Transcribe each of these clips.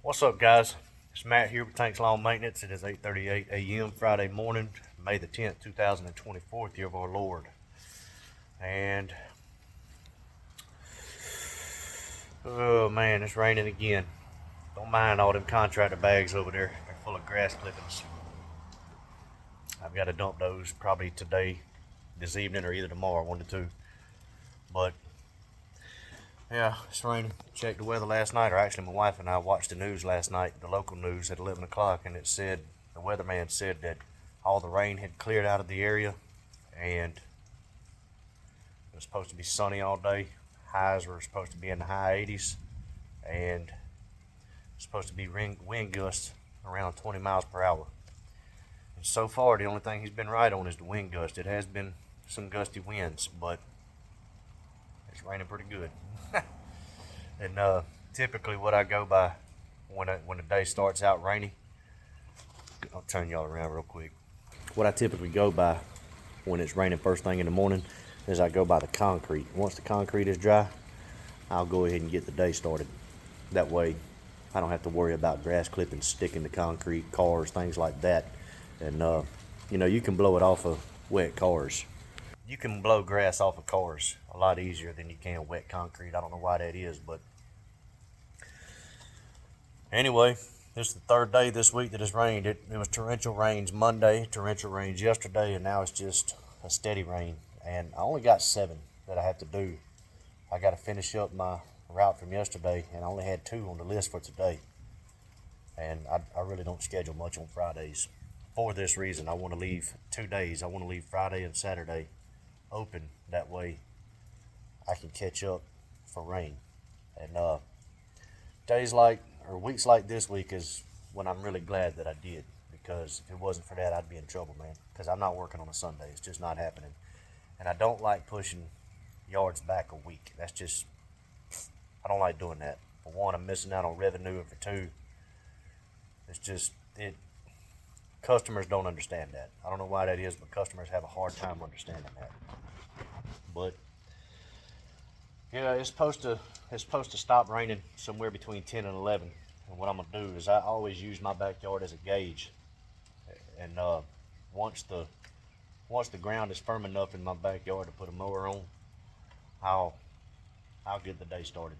What's up, guys? It's Matt here with Tanks Lawn Maintenance. It is 8:38 a.m. Friday morning, May the 10th, 2024, year of our Lord. And oh man, it's raining again. Don't mind all them contractor bags over there. They're full of grass clippings. I've got to dump those probably today, this evening, or either tomorrow, one to two. But yeah, it's raining. Checked the weather last night, or actually my wife and I watched the news last night, the local news at 11 o'clock, and it said, the weatherman said that all the rain had cleared out of the area and it was supposed to be sunny all day. Highs were supposed to be in the high 80s and it's supposed to be wind gusts around 20 miles per hour. And so far, the only thing he's been right on is the wind gust. It has been some gusty winds, but it's raining pretty good. And typically what I go by when the day starts out rainy, I'll turn y'all around real quick. What I typically go by when it's raining first thing in the morning is I go by the concrete. Once the concrete is dry, I'll go ahead and get the day started. That way I don't have to worry about grass clippings sticking to concrete, cars, things like that. And you can blow it off of wet cars. You can blow grass off of cars a lot easier than you can wet concrete. I don't know why that is, but anyway, this is the third day this week that it's rained. It was torrential rains Monday, torrential rains yesterday, and now it's just a steady rain. And I only got 7 that I have to do. I got to finish up my route from yesterday, and I only had 2 on the list for today. And I really don't schedule much on Fridays. For this reason, I want to leave 2 days. I want to leave Friday and Saturday open. That way I can catch up for rain. And weeks like this week is when I'm really glad that I did, because if it wasn't for that, I'd be in trouble, man, because I'm not working on a Sunday. It's just not happening. And I don't like pushing yards back a week. I don't like doing that. For one, I'm missing out on revenue, and for two, customers don't understand that. I don't know why that is, but customers have a hard time understanding that. But yeah, it's supposed to stop raining somewhere between 10 and 11. And what I'm gonna do is I always use my backyard as a gauge. And once the ground is firm enough in my backyard to put a mower on, I'll get the day started.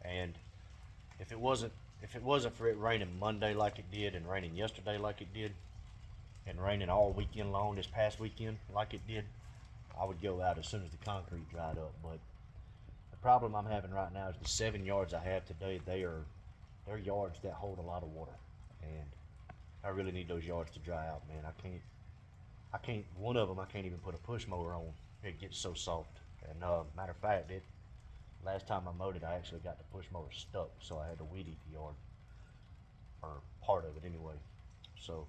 And if it wasn't for it raining Monday like it did, and raining yesterday like it did, and raining all weekend long this past weekend like it did, I would go out as soon as the concrete dried up. But the problem I'm having right now is the 7 yards I have today, they're yards that hold a lot of water, and I really need those yards to dry out, man. One of them I can't even put a push mower on. It gets so soft. And matter of fact, last time I mowed it, I actually got the push mower stuck, so I had to weed eat the yard, or part of it anyway. So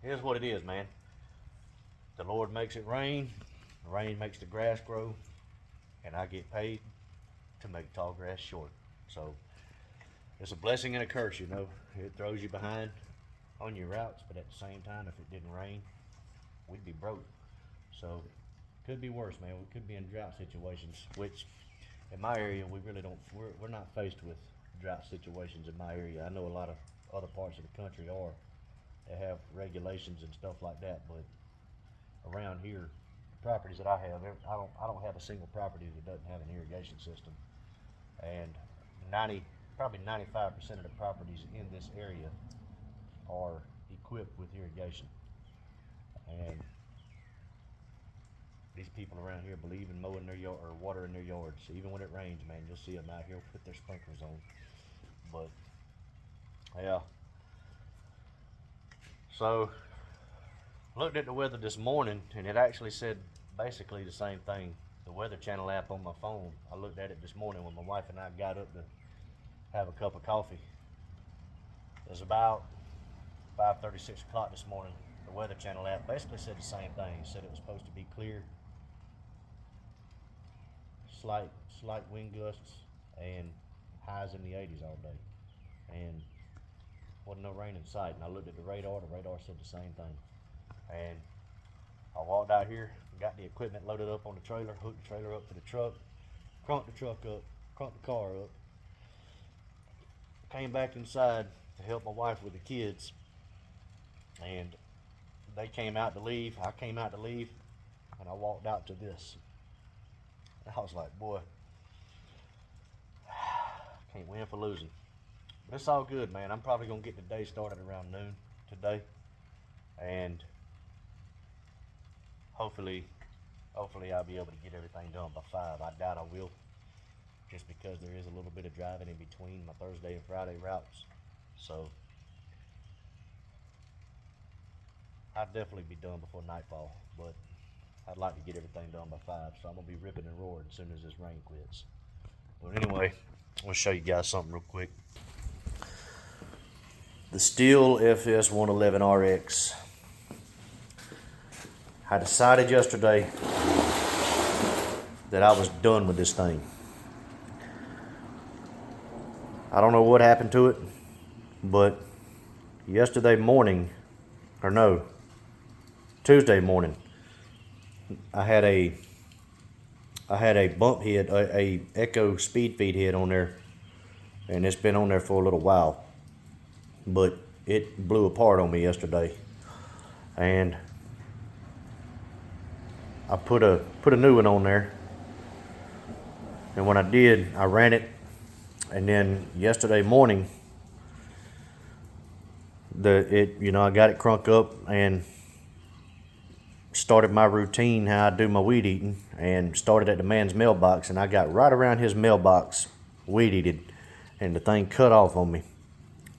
here's what it is, man. The Lord makes it rain, the rain makes the grass grow, and I get paid to make tall grass short. So it's a blessing and a curse, It throws you behind on your routes, but at the same time, if it didn't rain, we'd be broke. So could be worse, man. We could be in drought situations, which in my area we really don't. We're not faced with drought situations in my area. I know a lot of other parts of the country are. They have regulations and stuff like that, but around here, the properties that I have, I don't have a single property that doesn't have an irrigation system, and probably 95% of the properties in this area are equipped with irrigation. And these people around here believe in mowing their yard or watering their yards. Even when it rains, man, you'll see them out here with their sprinklers on. But yeah, so looked at the weather this morning, and it actually said basically the same thing. The Weather Channel app on my phone, I looked at it this morning when my wife and I got up to have a cup of coffee. It was about 5:30, 6 o'clock this morning. The Weather Channel app basically said the same thing. It said it was supposed to be clear, slight wind gusts, and highs in the 80s all day. And wasn't no rain in sight. And I looked at the radar said the same thing. And I walked out here, got the equipment loaded up on the trailer, hooked the trailer up to the truck, crunked the car up, came back inside to help my wife with the kids, and they came out to leave. I came out to leave, and I walked out to this. And I was like, boy, can't win for losing. But it's all good, man. I'm probably gonna get the day started around noon today, and hopefully I'll be able to get everything done by 5. I doubt I will, just because there is a little bit of driving in between my Thursday and Friday routes. So I'll definitely be done before nightfall, but I'd like to get everything done by 5, so I'm gonna be ripping and roaring as soon as this rain quits. But anyway, I'm gonna show you guys something real quick. The Stihl FS 111 RX. I decided yesterday that I was done with this thing. I don't know what happened to it, but yesterday morning, or no, Tuesday morning, I had a bump head, a Echo speed feed head on there, and it's been on there for a little while, but it blew apart on me yesterday, and I put a new one on there, and when I did, I ran it, and then yesterday morning, I got it crunk up and started my routine, how I do my weed eating, and started at the man's mailbox, and I got right around his mailbox, weed eated, and the thing cut off on me.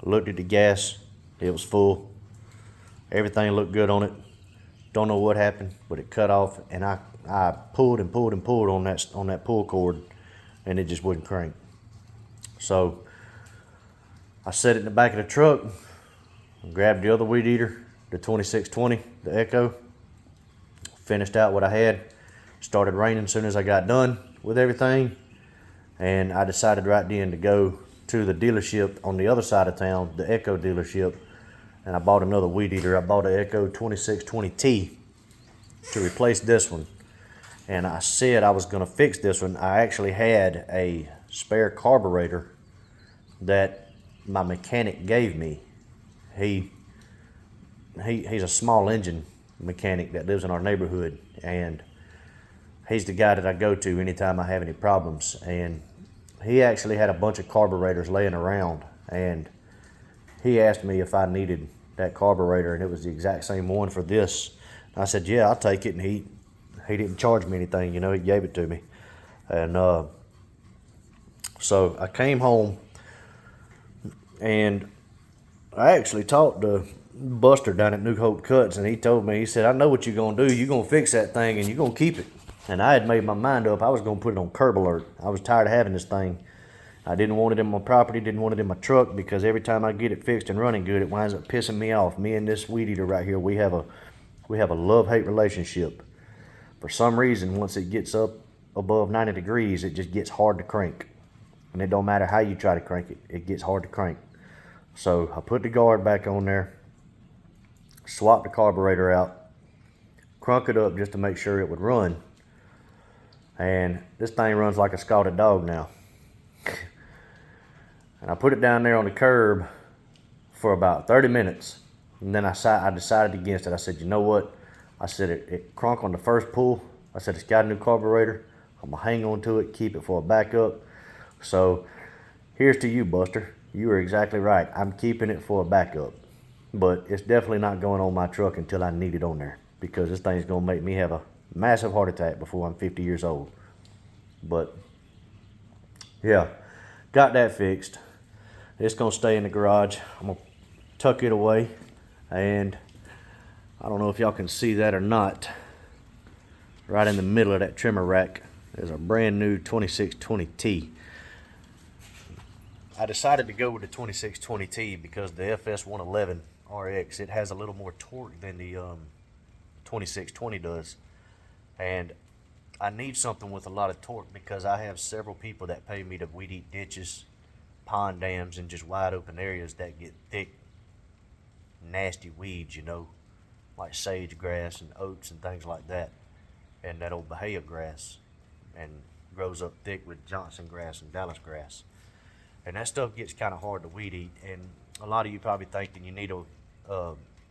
Looked at the gas, it was full, everything looked good on it. Don't know what happened, but it cut off, and I pulled and pulled and pulled on that pull cord, and it just wouldn't crank. So I set it in the back of the truck, grabbed the other weed eater, the 2620, the Echo, finished out what I had, started raining as soon as I got done with everything, and I decided right then to go to the dealership on the other side of town, the Echo dealership, and I bought another weed eater. I bought an Echo 2620T to replace this one, and I said I was going to fix this one. I actually had a spare carburetor that my mechanic gave me. He's a small engine mechanic that lives in our neighborhood, and he's the guy that I go to anytime I have any problems. And he actually had a bunch of carburetors laying around, and he asked me if I needed that carburetor, and it was the exact same one for this. I said, yeah, I'll take it, and he didn't charge me anything, he gave it to me. And so I came home, and I actually talked to Buster down at New Hope Cuts, and he told me, he said, I know what you're going to do. You're going to fix that thing, and you're going to keep it. And I had made my mind up. I was going to put it on curb alert. I was tired of having this thing. I didn't want it in my property, didn't want it in my truck, because every time I get it fixed and running good, it winds up pissing me off. Me and this weed eater right here, we have a love-hate relationship. For some reason, once it gets up above 90 degrees, it just gets hard to crank. And it don't matter how you try to crank it, it gets hard to crank. So I put the guard back on there, swapped the carburetor out, crunk it up just to make sure it would run. And this thing runs like a scalded dog now. And I put it down there on the curb for about 30 minutes. And then I decided against it. I said, you know what? I said, it crunk on the first pull. I said, it's got a new carburetor. I'm going to hang on to it, keep it for a backup. So here's to you, Buster. You are exactly right. I'm keeping it for a backup. But it's definitely not going on my truck until I need it on there, because this thing's going to make me have a massive heart attack before I'm 50 years old. But yeah, got that fixed. It's going to stay in the garage. I'm going to tuck it away, and I don't know if y'all can see that or not. Right in the middle of that trimmer rack, there's a brand new 2620T. I decided to go with the 2620T because the FS 111 RX, it has a little more torque than the 2620 does, and I need something with a lot of torque because I have several people that pay me to weed eat ditches, pond dams, and just wide open areas that get thick, nasty weeds, like sage grass and oats and things like that, and that old Bahia grass, and grows up thick with Johnson grass and Dallas grass. and that stuff gets kind of hard to weed eat. And a lot of you probably thinking you need a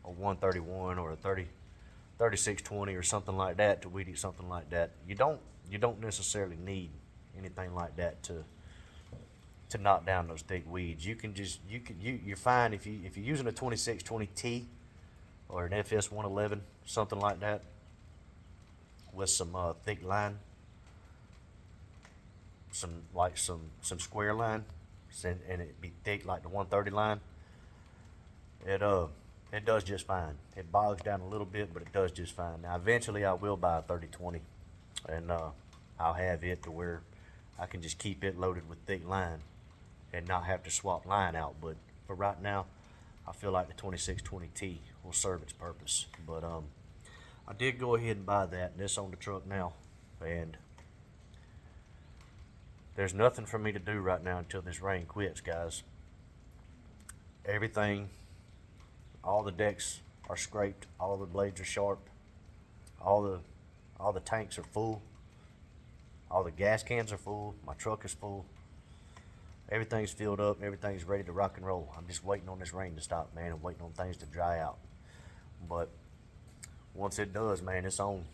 131 or a 3620 or something like that to weed eat something like that. You don't necessarily need anything like that to knock down those thick weeds. You're fine if you're using a 2620T or an FS 111, something like that, with some thick line, some square line, and it be thick like the 130 line. It does just fine. It bogs down a little bit, but it does just fine. Now eventually I will buy a 3020, and I'll have it to where I can just keep it loaded with thick line and not have to swap line out. But for right now, I feel like the 2620T will serve its purpose. But I did go ahead and buy that, and it's on the truck now. And there's nothing for me to do right now until this rain quits, guys. Everything, all the decks are scraped, all the blades are sharp, all the tanks are full, all the gas cans are full, my truck is full. Everything's filled up, everything's ready to rock and roll. I'm just waiting on this rain to stop, man, and waiting on things to dry out. But once it does, man, it's on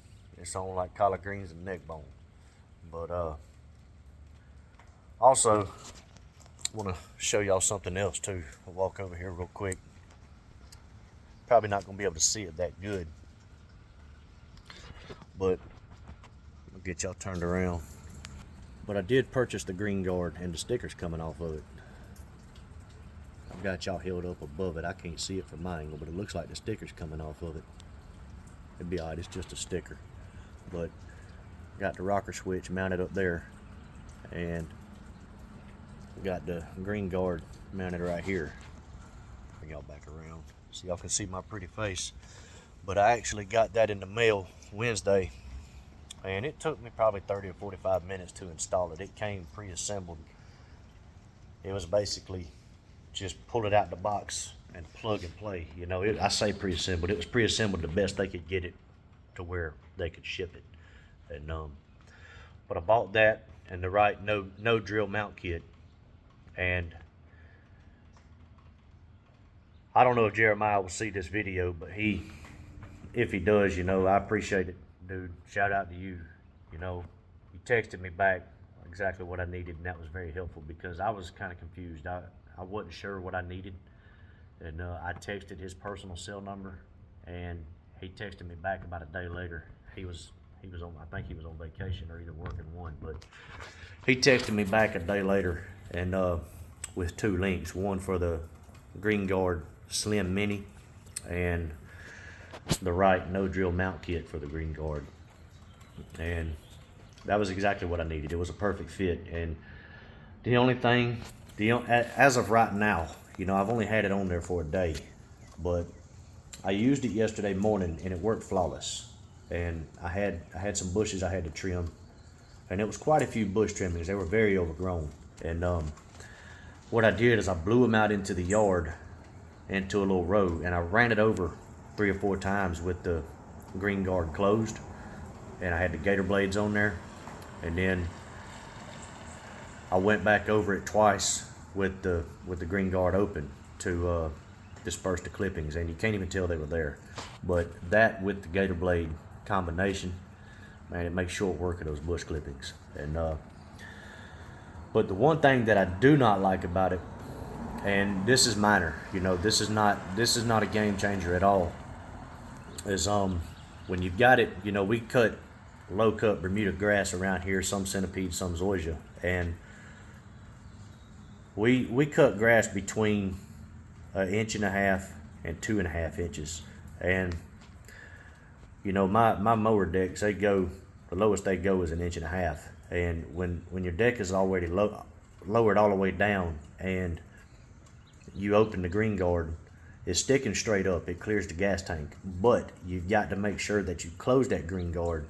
like collard greens and neck bone. But also, I want to show y'all something else too. I'll walk over here real quick. Probably not going to be able to see it that good, but I'll get y'all turned around. But I did purchase the green guard and the stickers coming off of it. I've got y'all held up above it. I can't see it from my angle, but it looks like the stickers coming off of it. It'd be alright, it's just a sticker. But got the rocker switch mounted up there, and got the green guard mounted right here. Bring y'all back around so y'all can see my pretty face. But I actually got that in the mail Wednesday, and it took me probably 30 or 45 minutes to install it. It came pre-assembled. It was basically just pull it out the box and plug and play. You know, I say pre-assembled. It was pre-assembled the best they could get it to where they could ship it. And but I bought that and the right no drill mount kit. And I don't know if Jeremiah will see this video, but if he does, you know, I appreciate it, dude. Shout out to you. You know, he texted me back exactly what I needed, and that was very helpful because I was kind of confused. I wasn't sure what I needed, and I texted his personal cell number, and he texted me back about a day later. He was on, I think he was on vacation or either working one, but he texted me back a day later, and with two links, one for the Green Guard Slim Mini and the right no drill mount kit for the Green Guard. And that was exactly what I needed. It was a perfect fit. And the only thing, as of right now, you know, I've only had it on there for a day, but I used it yesterday morning and it worked flawless. And I had some bushes I had to trim, and it was quite a few bush trimmings. They were very overgrown. And what I did is I blew them out into the yard, into a little row, and I ran it over 3 or 4 times with the Green Guard closed, and I had the gator blades on there, and then I went back over it twice with the Green Guard open to disperse the clippings, and you can't even tell they were there. But that with the gator blade combination, man, it makes short work of those bush clippings. And but the one thing that I do not like about it, and this is minor, you know, this is not a game changer at all, is when you've got it, you know, we cut low cut Bermuda grass around here, some centipede, some zoysia, and we cut grass between 1.5 inches and 2.5 inches. And you know, my mower decks, they go, the lowest they go is 1.5 inches. And when your deck is already lowered all the way down, and you open the Green Guard, it's sticking straight up. It clears the gas tank, but you've got to make sure that you close that Green Guard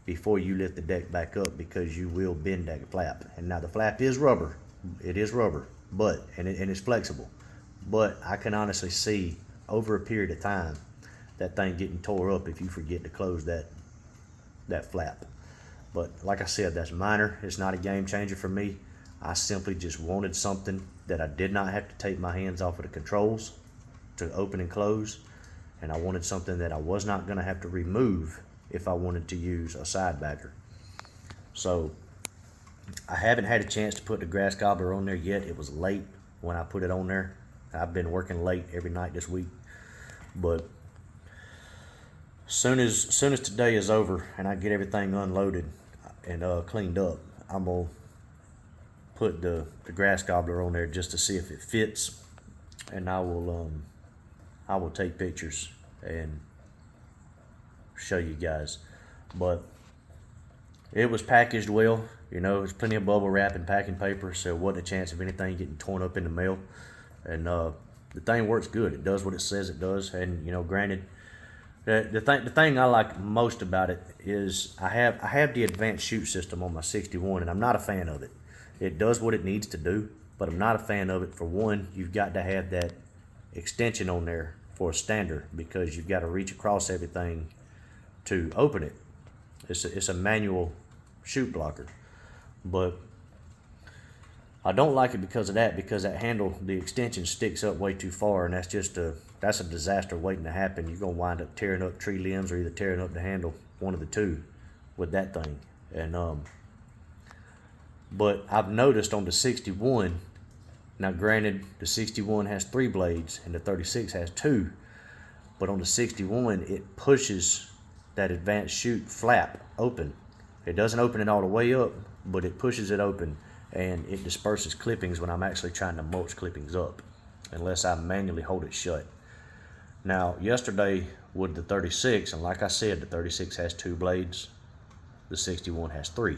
before you lift the deck back up, because you will bend that flap. And now the flap is rubber. It is rubber, but and it's flexible. But I can honestly see over a period of time that thing getting tore up if you forget to close that flap. But like I said, that's minor. It's not a game changer for me. I simply just wanted something that I did not have to take my hands off of the controls to open and close, and I wanted something that I was not going to have to remove if I wanted to use a side bagger. So I haven't had a chance to put the grass gobbler on there yet. It was late when I put it on there. I've been working late every night this week, but soon as today is over and I get everything unloaded and cleaned up, I'm gonna put the grass gobbler on there just to see if it fits, and I will take pictures and show you guys. But it was packaged well, you know. There's plenty of bubble wrap and packing paper, so it wasn't a chance of anything getting torn up in the mail. And the thing works good. It does what it says it does. And you know, granted, the thing I like most about it is I have the advanced chute system on my 61, and I'm not a fan of it. It does what it needs to do, but I'm not a fan of it. For one, you've got to have that extension on there for a stander, because you've got to reach across everything to open it. It's a manual chute blocker, but I don't like it because of that, because that handle, the extension sticks up way too far, and that's a disaster waiting to happen. You're gonna wind up tearing up tree limbs or either tearing up the handle, one of the two, with that thing. And but I've noticed on the 61, now granted the 61 has 3 blades and the 36 has 2, but on the 61 it pushes that advanced chute flap open. It doesn't open it all the way up, but it pushes it open, and it disperses clippings when I'm actually trying to mulch clippings up, unless I manually hold it shut. Now yesterday with the 36, and like I said, the 36 has 2 blades, the 61 has 3,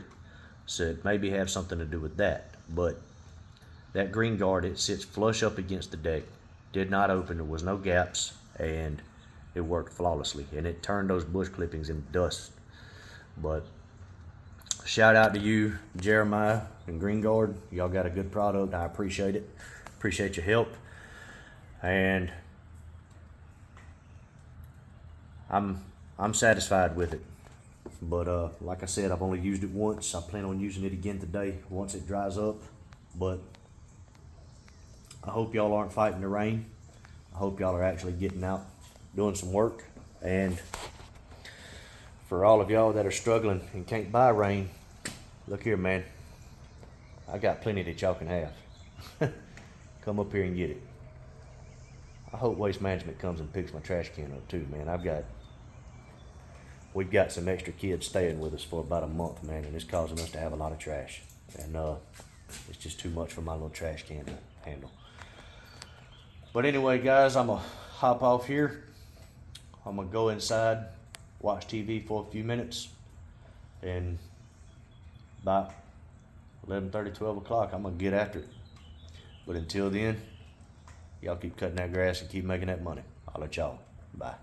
so it maybe have something to do with that. But that green guard, it sits flush up against the deck, did not open, there was no gaps, and it worked flawlessly, and it turned those bush clippings into dust. But shout out to you, Jeremiah and Green Guard. Y'all got a good product. I appreciate it. Appreciate your help. And I'm satisfied with it. But like I said, I've only used it once. I plan on using it again today once it dries up. But I hope y'all aren't fighting the rain. I hope y'all are actually getting out, doing some work. And for all of y'all that are struggling and can't buy rain, look here, man. I got plenty that y'all can have. Come up here and get it. I hope Waste Management comes and picks my trash can up too, man. We've got some extra kids staying with us for about a month, man, and it's causing us to have a lot of trash. And it's just too much for my little trash can to handle. But anyway, guys, I'm gonna hop off here. I'm gonna go inside, watch TV for a few minutes, and about 11:30, 12 o'clock, I'm gonna get after it. But until then, y'all keep cutting that grass and keep making that money. I'll let y'all. Bye.